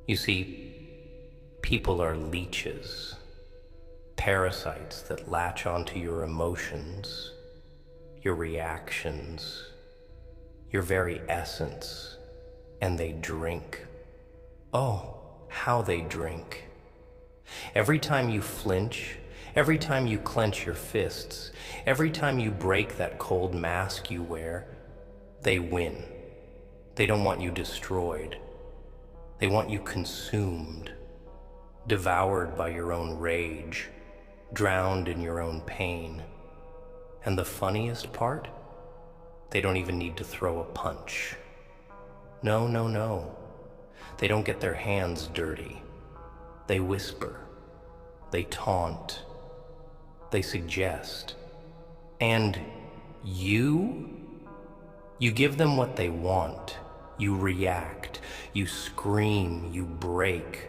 You see, people are leeches, parasites that latch onto your emotions, your reactions, your very essence, and they drink. Oh, how they drink. Every time you flinch, every time you clench your fists, every time you break that cold mask you wear, they win. They don't want you destroyed. They want you consumed, devoured by your own rage, drowned in your own pain. And the funniest part? They don't even need to throw a punch. No, no, no. They don't get their hands dirty. They whisper. They taunt. They suggest. And you give them what they want. You react. You scream. You break.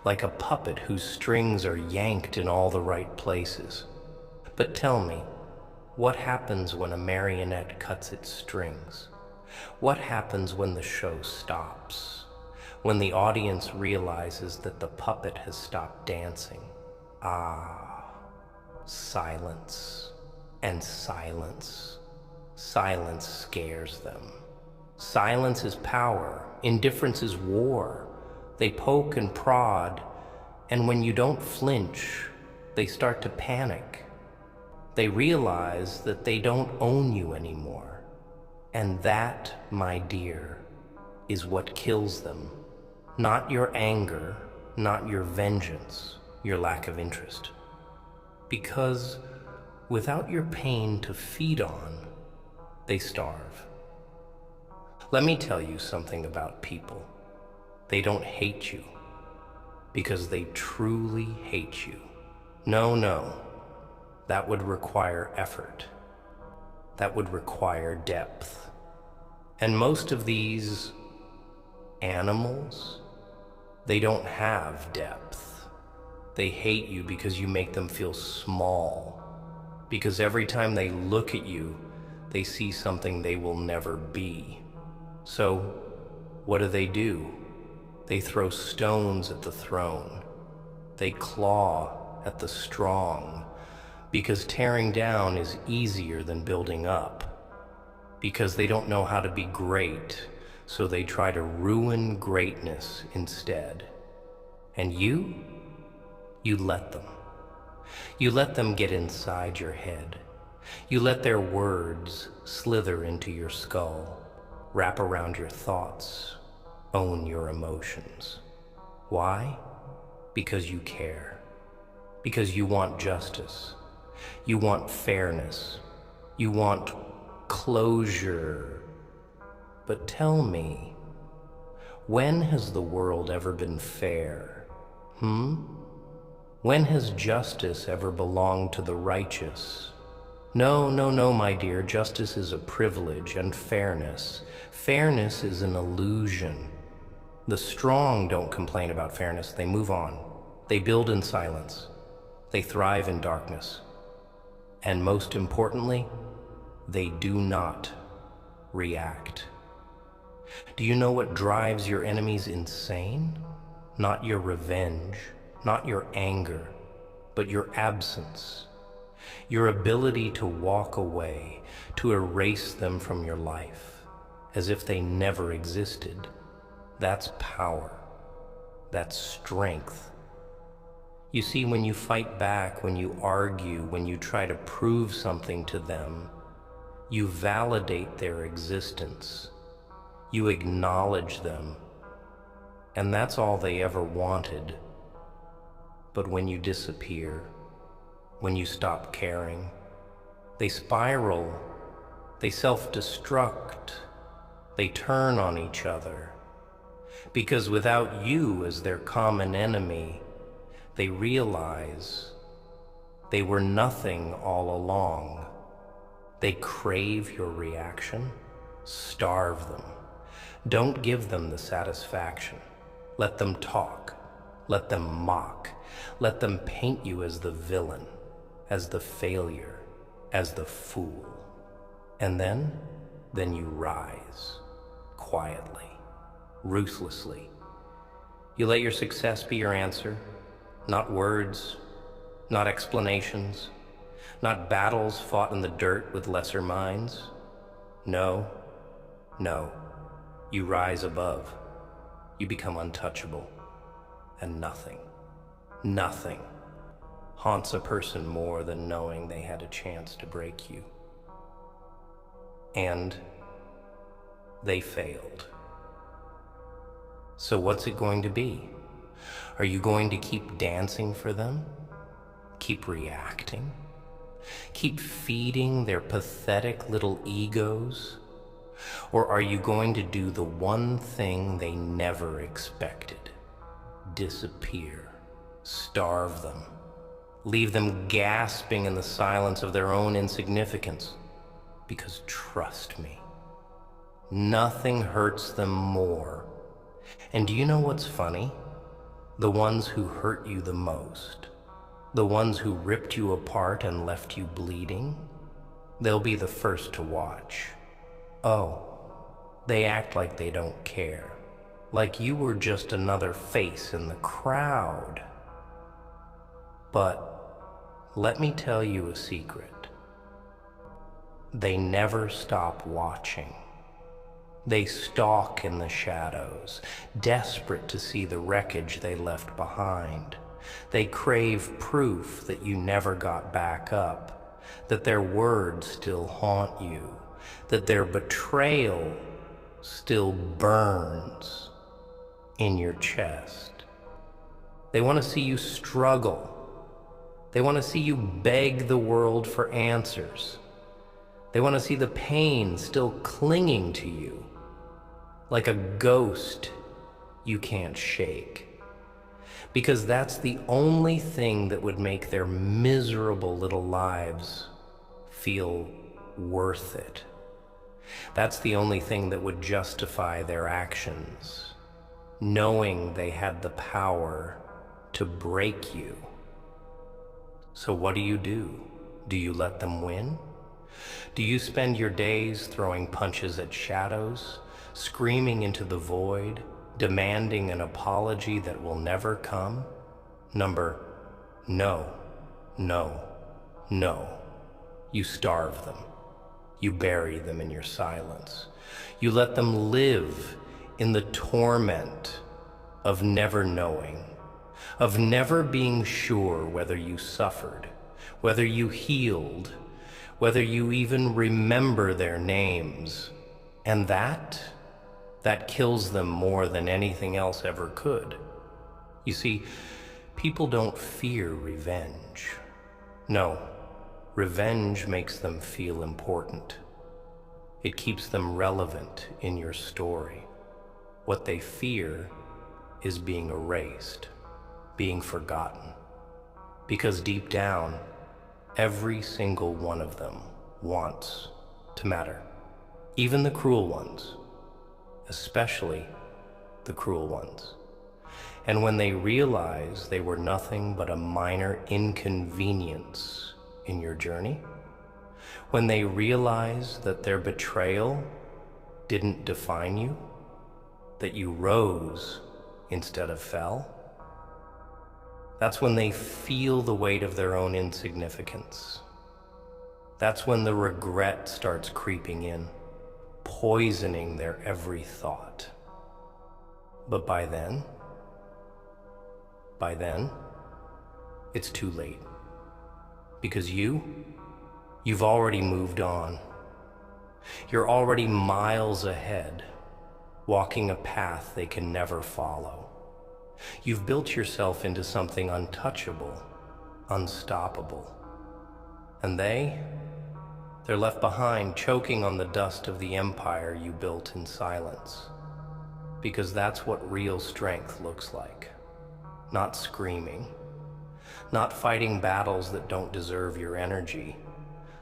Like a puppet whose strings are yanked in all the right places. But tell me, what happens when a marionette cuts its strings? What happens when the show stops? When the audience realizes that the puppet has stopped dancing? Ah, silence. And silence. Silence scares them. Silence is power. Indifference is war. They poke and prod, and when you don't flinch, they start to panic. They realize that they don't own you anymore. And that, my dear, is what kills them. Not your anger, not your vengeance, your lack of interest. Because without your pain to feed on, they starve. Let me tell you something about people. They don't hate you because they truly hate you. No, no. That would require effort. That would require depth. And most of these animals, they don't have depth. They hate you because you make them feel small. Because every time they look at you, they see something they will never be. So, what do? They throw stones at the throne. They claw at the strong. Because tearing down is easier than building up. Because they don't know how to be great, so they try to ruin greatness instead. And you let them. You let them get inside your head. You let their words slither into your skull, wrap around your thoughts, own your emotions. Why? Because you care. Because you want justice. You want fairness. You want closure. But tell me, when has the world ever been fair? When has justice ever belonged to the righteous? No, no, no, my dear. Justice is a privilege, and fairness is an illusion. The strong don't complain about fairness. They move on. They build in silence. They thrive in darkness. And most importantly, they do not react. Do you know what drives your enemies insane? Not your revenge, not your anger, but your absence. Your ability to walk away, to erase them from your life, as if they never existed. That's power. That's strength. You see, when you fight back, when you argue, when you try to prove something to them, you validate their existence. You acknowledge them. And that's all they ever wanted. But when you disappear, when you stop caring, they spiral, they self-destruct, they turn on each other. Because without you as their common enemy, they realize they were nothing all along. They crave your reaction. Starve them. Don't give them the satisfaction. Let them talk. Let them mock. Let them paint you as the villain, as the failure, as the fool. And then you rise, quietly, ruthlessly. You let your success be your answer, not words, not explanations, not battles fought in the dirt with lesser minds. No, no, you rise above. You become untouchable, and nothing haunts a person more than knowing they had a chance to break you. And they failed. So what's it going to be? Are you going to keep dancing for them? Keep reacting? Keep feeding their pathetic little egos? Or are you going to do the one thing they never expected? Disappear, starve them, leave them gasping in the silence of their own insignificance? Because trust me, nothing hurts them more. And do you know what's funny? The ones who hurt you the most, the ones who ripped you apart and left you bleeding, they'll be the first to watch. Oh, they act like they don't care, like you were just another face in the crowd. But let me tell you a secret. They never stop watching. They stalk in the shadows, desperate to see the wreckage they left behind. They crave proof that you never got back up, that their words still haunt you, that their betrayal still burns in your chest. They want to see you struggle. They want to see you beg the world for answers. They want to see the pain still clinging to you, like a ghost you can't shake. Because that's the only thing that would make their miserable little lives feel worth it. That's the only thing that would justify their actions, knowing they had the power to break you. So what do? Do you let them win? Do you spend your days throwing punches at shadows, screaming into the void, demanding an apology that will never come? No, no, no. You starve them. You bury them in your silence. You let them live in the torment of never knowing, of never being sure whether you suffered, whether you healed, whether you even remember their names. And that kills them more than anything else ever could. You see, people don't fear revenge. No, revenge makes them feel important. It keeps them relevant in your story. What they fear is being erased, being forgotten. Because deep down, every single one of them wants to matter. Even the cruel ones, especially the cruel ones. And when they realize they were nothing but a minor inconvenience in your journey, when they realize that their betrayal didn't define you, that you rose instead of fell, that's when they feel the weight of their own insignificance. That's when the regret starts creeping in, poisoning their every thought. But by then, it's too late. Because you've already moved on. You're already miles ahead, walking a path they can never follow. You've built yourself into something untouchable, unstoppable. And they're left behind, choking on the dust of the empire you built in silence. Because that's what real strength looks like. Not screaming, not fighting battles that don't deserve your energy.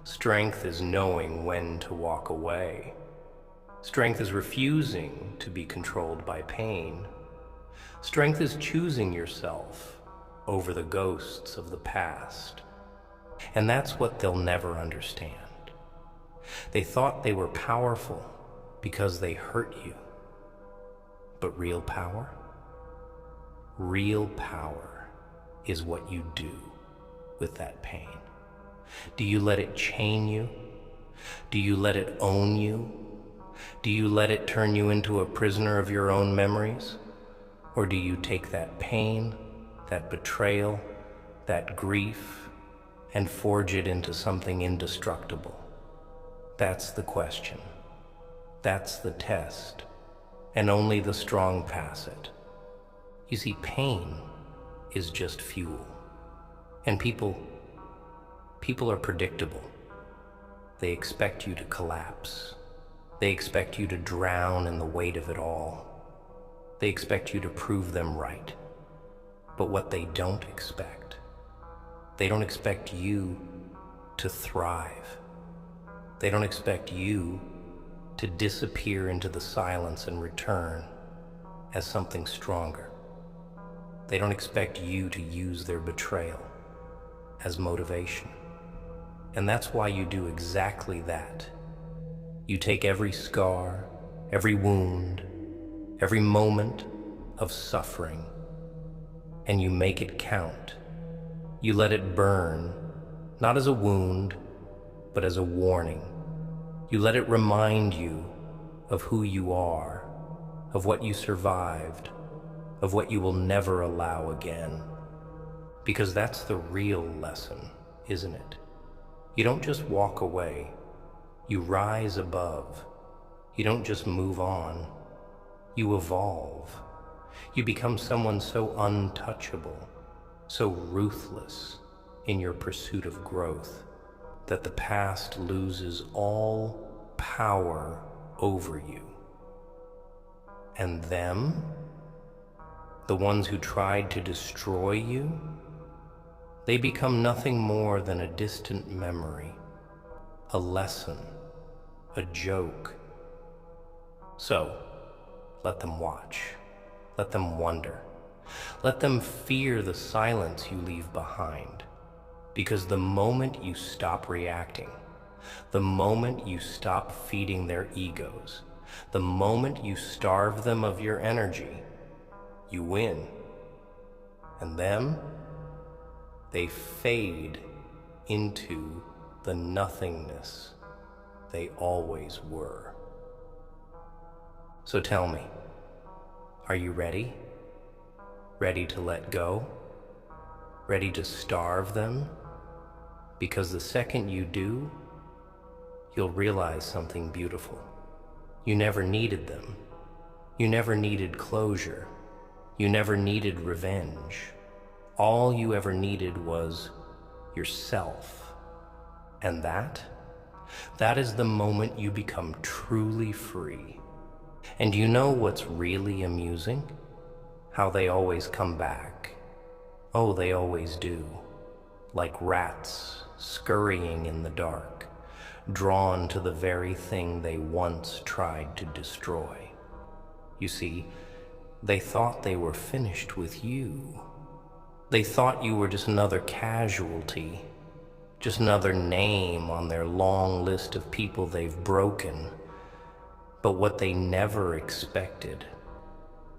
Strength is knowing when to walk away. Strength is refusing to be controlled by pain. Strength is choosing yourself over the ghosts of the past. And that's what they'll never understand. They thought they were powerful because they hurt you. But real power? Real power is what you do with that pain. Do you let it chain you? Do you let it own you? Do you let it turn you into a prisoner of your own memories? Or do you take that pain, that betrayal, that grief, and forge it into something indestructible? That's the question. That's the test. And only the strong pass it. You see, pain is just fuel. And people are predictable. They expect you to collapse. They expect you to drown in the weight of it all. They expect you to prove them right. But what they don't expect you to thrive. They don't expect you to disappear into the silence and return as something stronger. They don't expect you to use their betrayal as motivation. And that's why you do exactly that. You take every scar, every wound, every moment of suffering, and you make it count. You let it burn, not as a wound, but as a warning. You let it remind you of who you are, of what you survived, of what you will never allow again. Because that's the real lesson, isn't it? You don't just walk away, you rise above. You don't just move on, you evolve. You become someone so untouchable, so ruthless in your pursuit of growth, that the past loses all power over you. And them, the ones who tried to destroy you, they become nothing more than a distant memory, a lesson, a joke. So, let them watch, let them wonder, let them fear the silence you leave behind. Because the moment you stop reacting, the moment you stop feeding their egos, the moment you starve them of your energy, you win. And them, they fade into the nothingness they always were. So tell me, are you ready? Ready to let go? Ready to starve them? Because the second you do, you'll realize something beautiful. You never needed them. You never needed closure. You never needed revenge. All you ever needed was yourself. And that is the moment you become truly free. And you know what's really amusing? How they always come back. Oh, they always do. Like rats scurrying in the dark, drawn to the very thing they once tried to destroy. You see, they thought they were finished with you. They thought you were just another casualty, just another name on their long list of people they've broken. But what they never expected,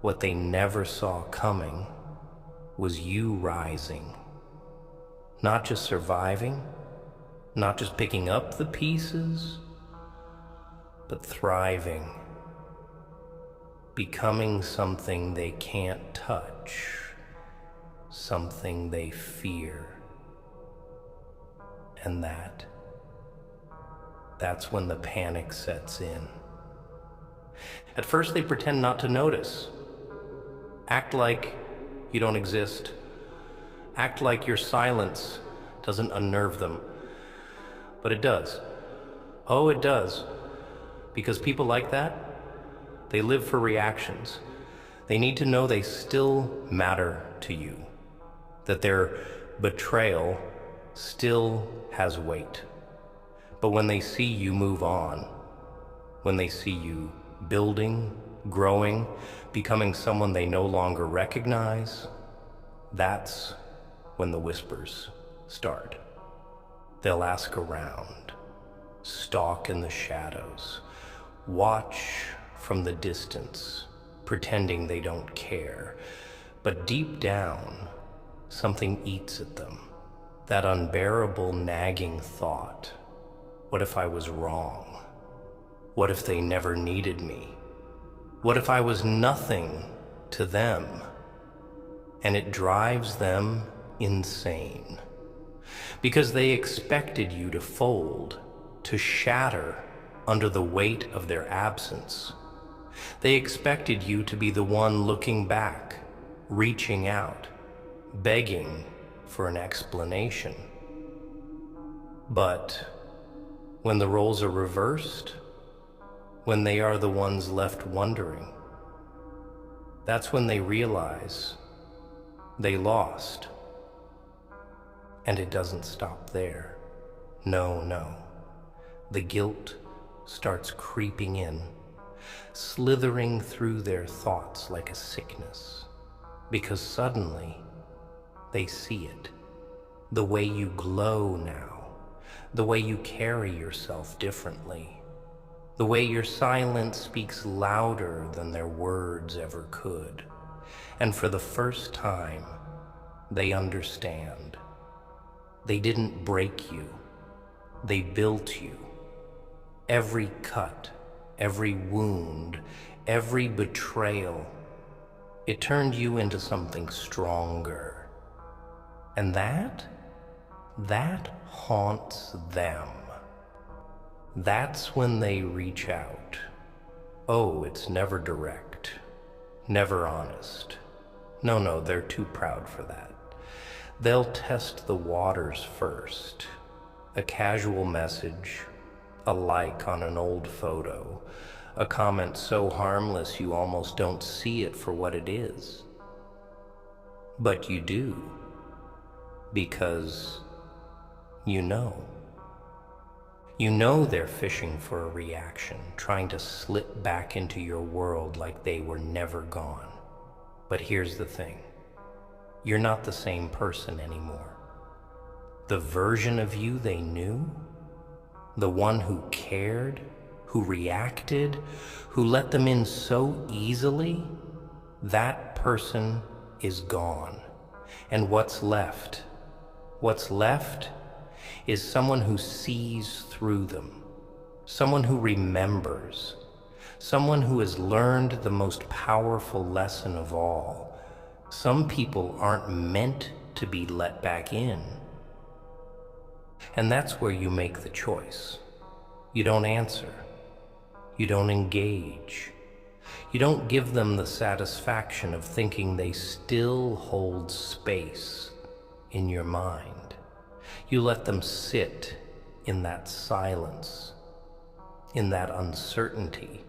what they never saw coming, was you rising. Not just surviving, not just picking up the pieces, but thriving. Becoming something they can't touch, something they fear. And that's when the panic sets in. At first they pretend not to notice. Act like you don't exist. Act like your silence doesn't unnerve them. But it does. Oh, it does. Because people like that, they live for reactions. They need to know they still matter to you. That their betrayal still has weight. But when they see you move on, when they see you building, growing, becoming someone they no longer recognize, that's when the whispers start. They'll ask around, stalk in the shadows, watch from the distance, pretending they don't care. But deep down, something eats at them. That unbearable nagging thought. What if I was wrong? What if they never needed me? What if I was nothing to them? And it drives them insane. Because they expected you to fold, to shatter under the weight of their absence. They expected you to be the one looking back, reaching out, begging for an explanation. But when the roles are reversed, when they are the ones left wondering, that's when they realize they lost. And it doesn't stop there. No, no. The guilt starts creeping in, slithering through their thoughts like a sickness, because suddenly they see it. The way you glow now, the way you carry yourself differently, the way your silence speaks louder than their words ever could. And for the first time, they understand. They didn't break you, they built you. Every cut, every wound, every betrayal, it turned you into something stronger. And that haunts them. That's when they reach out. Oh, it's never direct, never honest. No, they're too proud for that. They'll test the waters first. A casual message, a like on an old photo, a comment so harmless you almost don't see it for what it is. But you do, because you know. You know they're fishing for a reaction, trying to slip back into your world like they were never gone. But here's the thing. You're not the same person anymore. The version of you they knew, the one who cared, who reacted, who let them in so easily, that person is gone. And what's left? What's left is someone who sees through them, someone who remembers, someone who has learned the most powerful lesson of all. Some people aren't meant to be let back in. And that's where you make the choice. You don't answer. You don't engage. You don't give them the satisfaction of thinking they still hold space in your mind. You let them sit in that silence, in that uncertainty.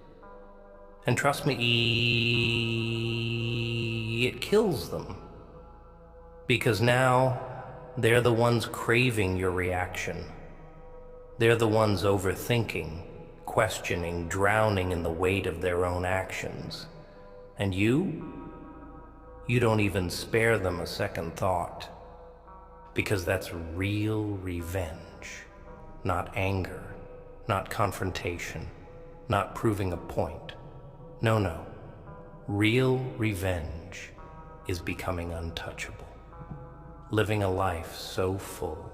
And trust me, it kills them. Because now they're the ones craving your reaction. They're the ones overthinking, questioning, drowning in the weight of their own actions. And you don't even spare them a second thought. Because that's real revenge, not anger, not confrontation, not proving a point. No. Real revenge is becoming untouchable. Living a life so full,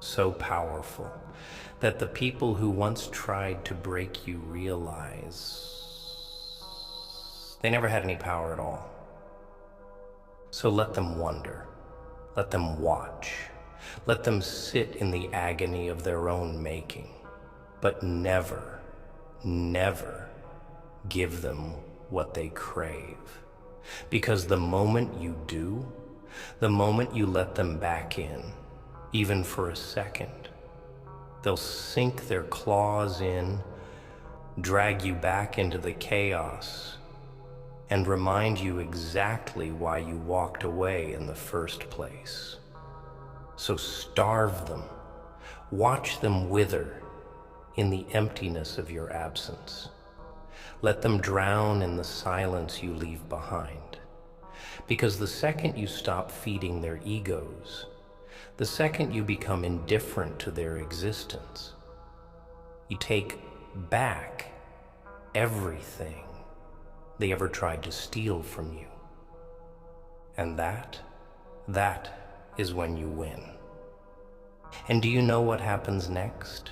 so powerful, that the people who once tried to break you realize they never had any power at all. So let them wonder, let them watch, let them sit in the agony of their own making, but never give them what they crave. Because the moment you do, the moment you let them back in, even for a second, they'll sink their claws in, drag you back into the chaos, and remind you exactly why you walked away in the first place. So starve them, watch them wither in the emptiness of your absence. Let them drown in the silence you leave behind. Because the second you stop feeding their egos, the second you become indifferent to their existence, you take back everything they ever tried to steal from you. And that is when you win. And do you know what happens next?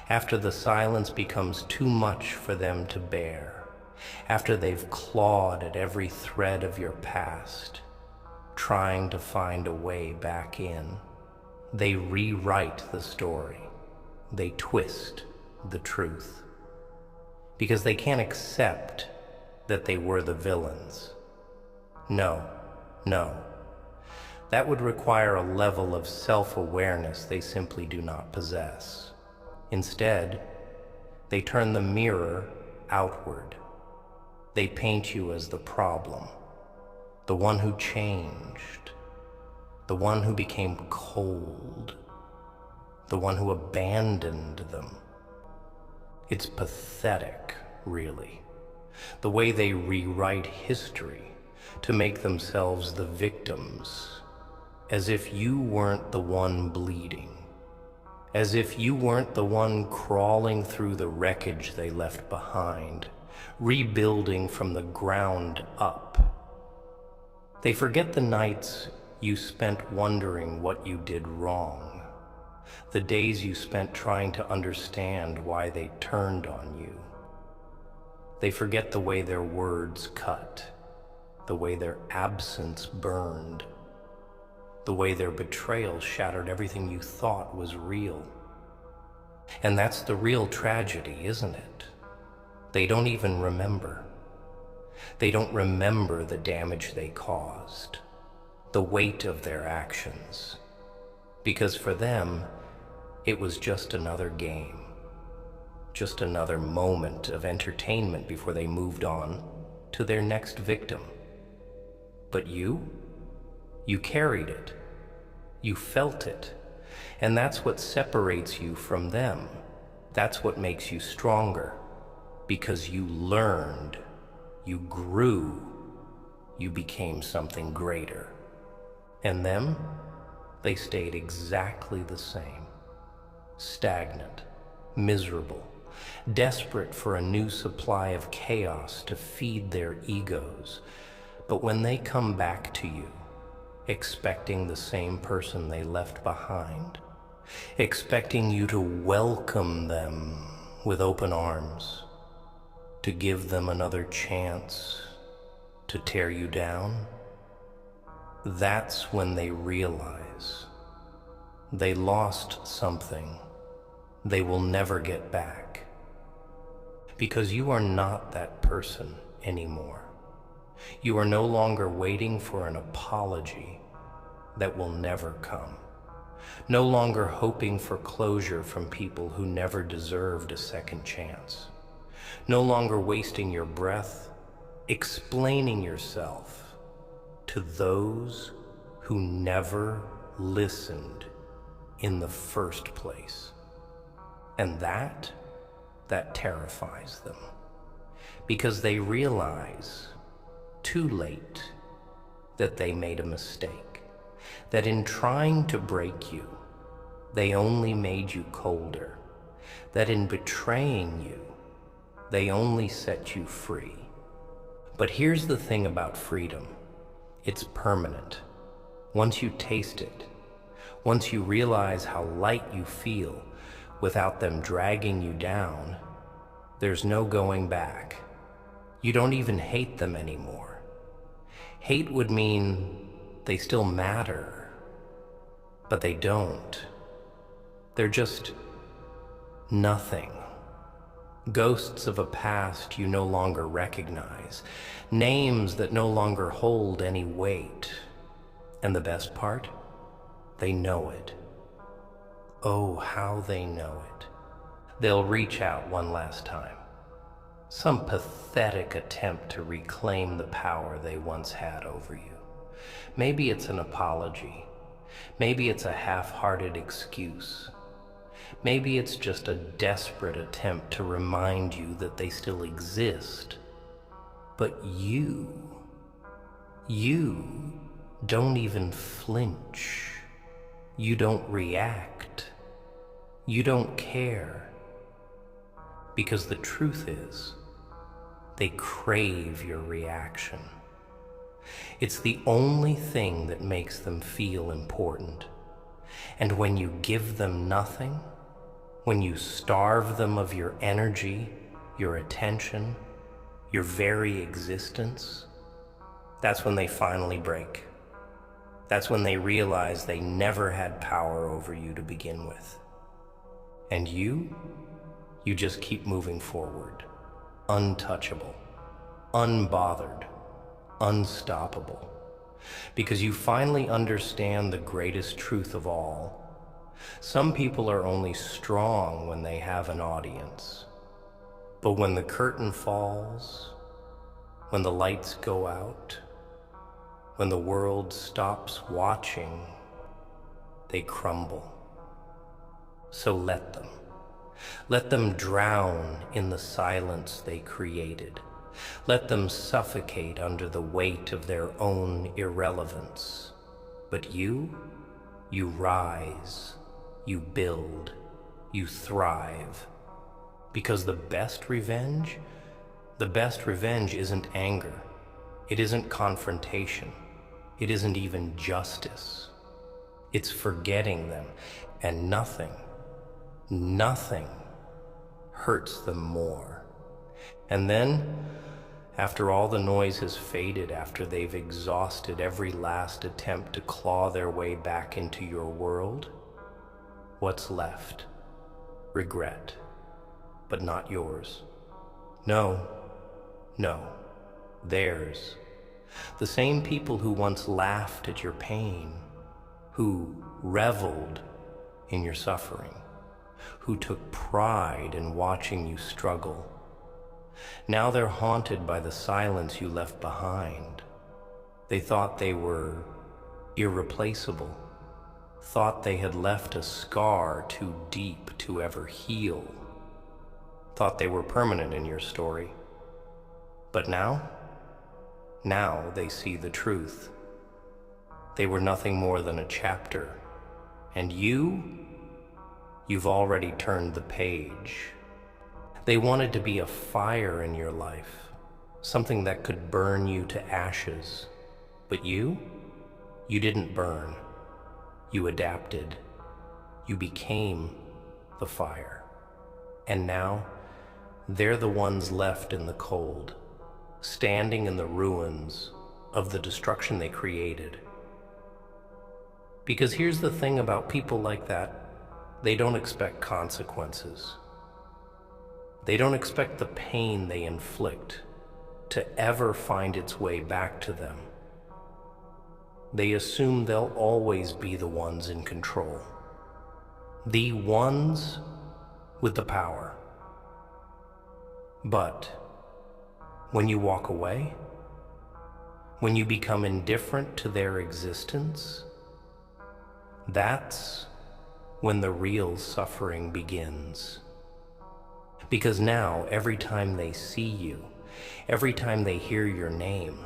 After the silence becomes too much for them to bear, after they've clawed at every thread of your past, trying to find a way back in, they rewrite the story. They twist the truth. Because they can't accept that they were the villains. No. That would require a level of self-awareness they simply do not possess. Instead, they turn the mirror outward. They paint you as the problem, the one who changed, the one who became cold, the one who abandoned them. It's pathetic, really, the way they rewrite history to make themselves the victims, as if you weren't the one bleeding, as if you weren't the one crawling through the wreckage they left behind, rebuilding from the ground up. They forget the nights you spent wondering what you did wrong, the days you spent trying to understand why they turned on you. They forget the way their words cut, the way their absence burned, the way their betrayal shattered everything you thought was real. And that's the real tragedy, isn't it? They don't even remember. They don't remember the damage they caused, the weight of their actions, because for them, it was just another game, just another moment of entertainment before they moved on to their next victim. But you carried it, you felt it, and that's what separates you from them. That's what makes you stronger, because you learned, you grew, you became something greater. And them, they stayed exactly the same, stagnant, miserable, desperate for a new supply of chaos to feed their egos. But when they come back to you, expecting the same person they left behind, expecting you to welcome them with open arms, to give them another chance to tear you down, that's when they realize they lost something they will never get back. Because you are not that person anymore. You are no longer waiting for an apology that will never come. No longer hoping for closure from people who never deserved a second chance. No longer wasting your breath explaining yourself to those who never listened in the first place. And that terrifies them, because they realize too late that they made a mistake, that in trying to break you, they only made you colder, that in betraying you, they only set you free. But here's the thing about freedom. It's permanent. Once you taste it, once you realize how light you feel without them dragging you down, there's no going back. You don't even hate them anymore. Hate would mean they still matter, but they don't. They're just nothing. Ghosts of a past you no longer recognize, names that no longer hold any weight. And the best part? They know it. Oh, how they know it. They'll reach out one last time. Some pathetic attempt to reclaim the power they once had over you. Maybe it's an apology. Maybe it's a half-hearted excuse. Maybe it's just a desperate attempt to remind you that they still exist. But you don't even flinch. You don't react. You don't care. Because the truth is, they crave your reaction. It's the only thing that makes them feel important. And when you give them nothing, when you starve them of your energy, your attention, your very existence, that's when they finally break. That's when they realize they never had power over you to begin with. And you just keep moving forward, untouchable, unbothered, unstoppable, because you finally understand the greatest truth of all. Some people are only strong when they have an audience. But when the curtain falls, when the lights go out, when the world stops watching, they crumble. So let them. Let them drown in the silence they created. Let them suffocate under the weight of their own irrelevance. But you rise, you build, you thrive. Because the best revenge isn't anger. It isn't confrontation. It isn't even justice. It's forgetting them, and nothing hurts them more. And then, after all the noise has faded, after they've exhausted every last attempt to claw their way back into your world, what's left? Regret, but not yours. No, theirs. The same people who once laughed at your pain, who reveled in your suffering, who took pride in watching you struggle. Now they're haunted by the silence you left behind. They thought they were irreplaceable, thought they had left a scar too deep to ever heal, thought they were permanent in your story. But now they see the truth. They were nothing more than a chapter, and you've already turned the page. They wanted to be a fire in your life, something that could burn you to ashes. But you didn't burn. You adapted. You became the fire. And now, they're the ones left in the cold, standing in the ruins of the destruction they created. Because here's the thing about people like that, they don't expect consequences. They don't expect the pain they inflict to ever find its way back to them. They assume they'll always be the ones in control, the ones with the power. But when you walk away, when you become indifferent to their existence, that's when the real suffering begins. Because now, every time they see you, every time they hear your name,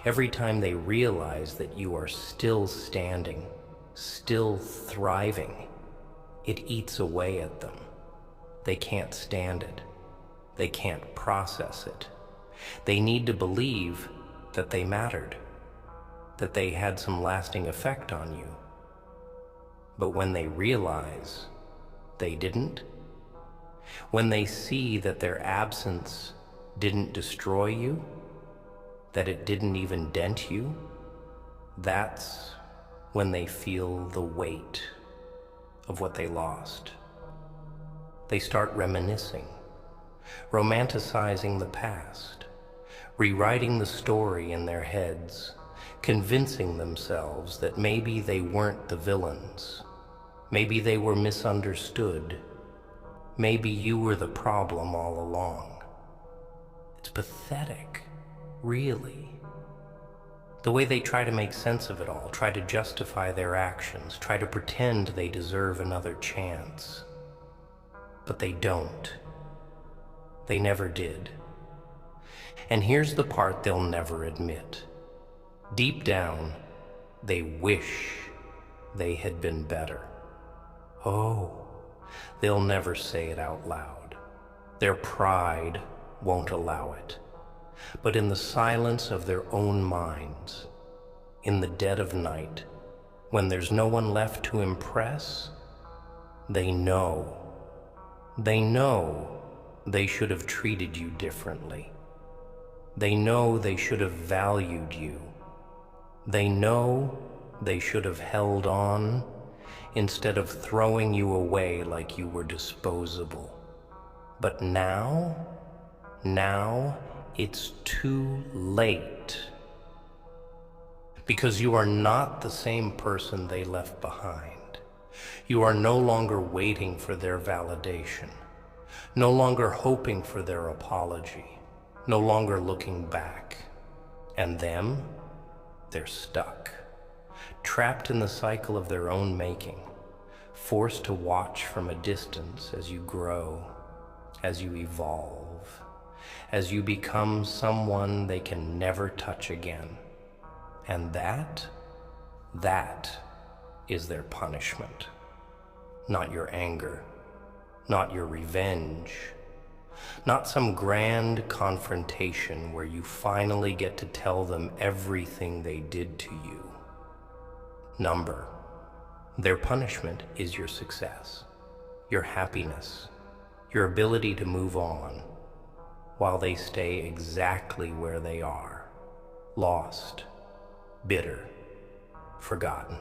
every time they realize that you are still standing, still thriving, it eats away at them. They can't stand it. They can't process it. They need to believe that they mattered, that they had some lasting effect on you. But when they realize they didn't, when they see that their absence didn't destroy you, that it didn't even dent you, that's when they feel the weight of what they lost. They start reminiscing, romanticizing the past, rewriting the story in their heads, convincing themselves that maybe they weren't the villains, maybe they were misunderstood, maybe you were the problem all along. It's pathetic, really. The way they try to make sense of it all, try to justify their actions, try to pretend they deserve another chance. But they don't. They never did. And here's the part they'll never admit. Deep down, they wish they had been better. Oh, they'll never say it out loud. Their pride won't allow it. but in the silence of their own minds, in the dead of night, when there's no one left to impress, they know they should have treated you differently. They know they should have valued you. They know they should have held on instead of throwing you away like you were disposable. But now it's too late. Because you are not the same person they left behind. You are no longer waiting for their validation, no longer hoping for their apology, no longer looking back. And them, they're stuck, trapped in the cycle of their own making, forced to watch from a distance as you grow, as you evolve, as you become someone they can never touch again. And that is their punishment. Not your anger, not your revenge, not some grand confrontation where you finally get to tell them everything they did to you. Their punishment is your success, your happiness, your ability to move on, while they stay exactly where they are, lost, bitter, forgotten.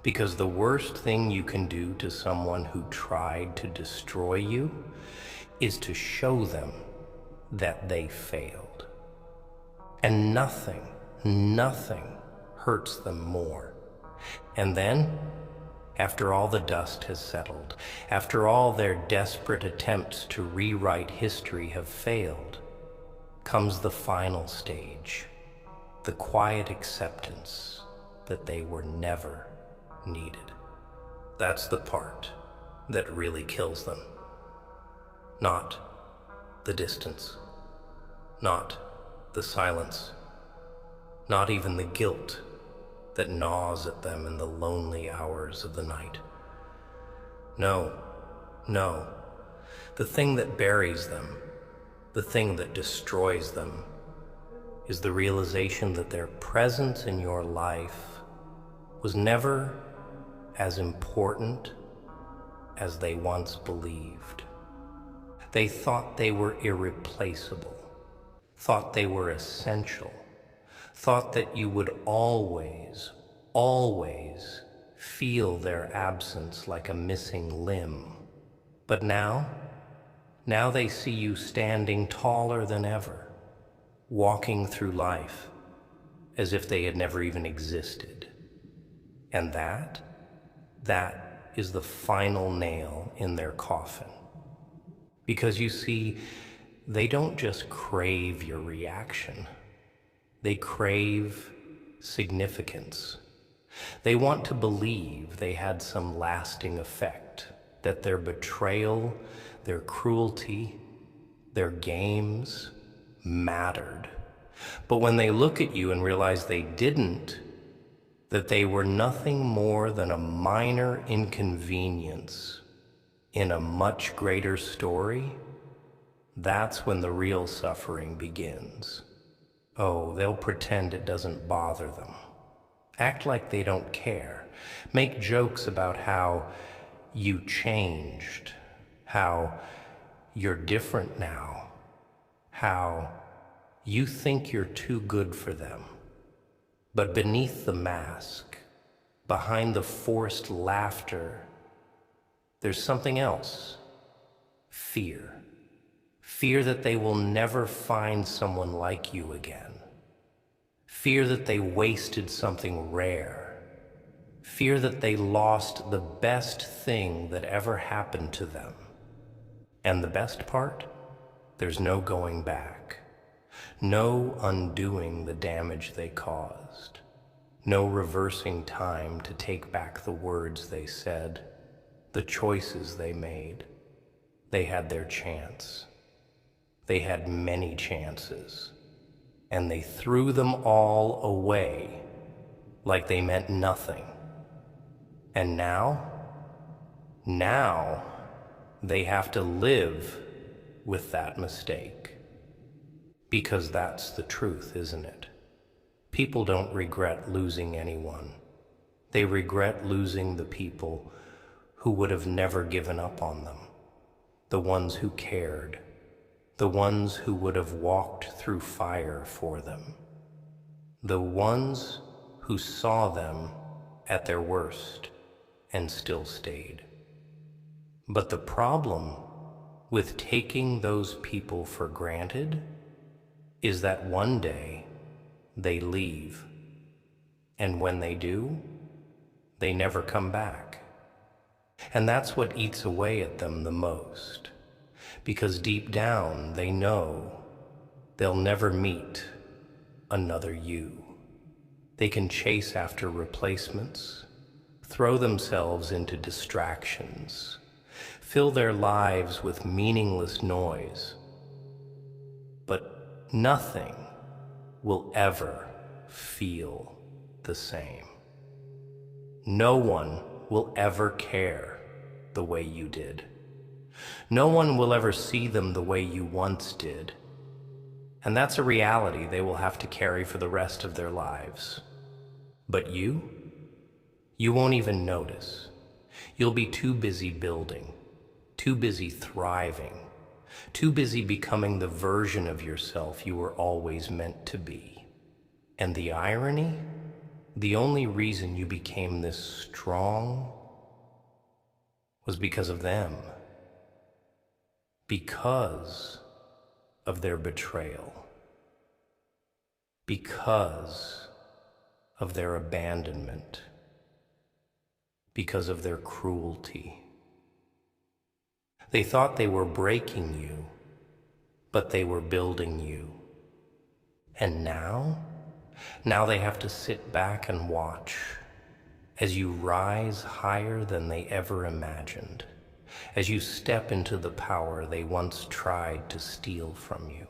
Because the worst thing you can do to someone who tried to destroy you is to show them that they failed. And nothing hurts them more. And then, after all the dust has settled, after all their desperate attempts to rewrite history have failed, comes the final stage, the quiet acceptance that they were never needed. That's the part that really kills them. Not the distance, not the silence, not even the guilt that gnaws at them in the lonely hours of the night. No, the thing that buries them, the thing that destroys them, is the realization that their presence in your life was never as important as they once believed. They thought they were irreplaceable, thought they were essential, thought that you would always feel their absence like a missing limb. But now they see you standing taller than ever, walking through life as if they had never even existed. And that is the final nail in their coffin. Because you see, they don't just crave your reaction. They crave significance. They want to believe they had some lasting effect, that their betrayal, their cruelty, their games mattered. But when they look at you and realize they didn't, that they were nothing more than a minor inconvenience in a much greater story, that's when the real suffering begins. Oh, they'll pretend it doesn't bother them. Act like they don't care. Make jokes about how you changed, how you're different now, how you think you're too good for them. But beneath the mask, behind the forced laughter, there's something else. Fear. Fear that they will never find someone like you again. Fear that they wasted something rare. Fear that they lost the best thing that ever happened to them. And the best part? There's no going back. No undoing the damage they caused. No reversing time to take back the words they said, the choices they made. They had their chance. They had many chances. And they threw them all away like they meant nothing. And now they have to live with that mistake. Because that's the truth, isn't it? People don't regret losing anyone. They regret losing the people who would have never given up on them, the ones who cared, the ones who would have walked through fire for them, the ones who saw them at their worst and still stayed. But the problem with taking those people for granted is that one day they leave, and when they do, they never come back. And that's what eats away at them the most, because deep down they know they'll never meet another you. They can chase after replacements, throw themselves into distractions, fill their lives with meaningless noise, but nothing will ever feel the same. No one will ever care the way you did. No one will ever see them the way you once did. And that's a reality they will have to carry for the rest of their lives. But you won't even notice. You'll be too busy building, too busy thriving, too busy becoming the version of yourself you were always meant to be. And the irony? The only reason you became this strong was because of them. Because of their betrayal. Because of their abandonment. Because of their cruelty. They thought they were breaking you, but they were building you. And now they have to sit back and watch as you rise higher than they ever imagined, as you step into the power they once tried to steal from you.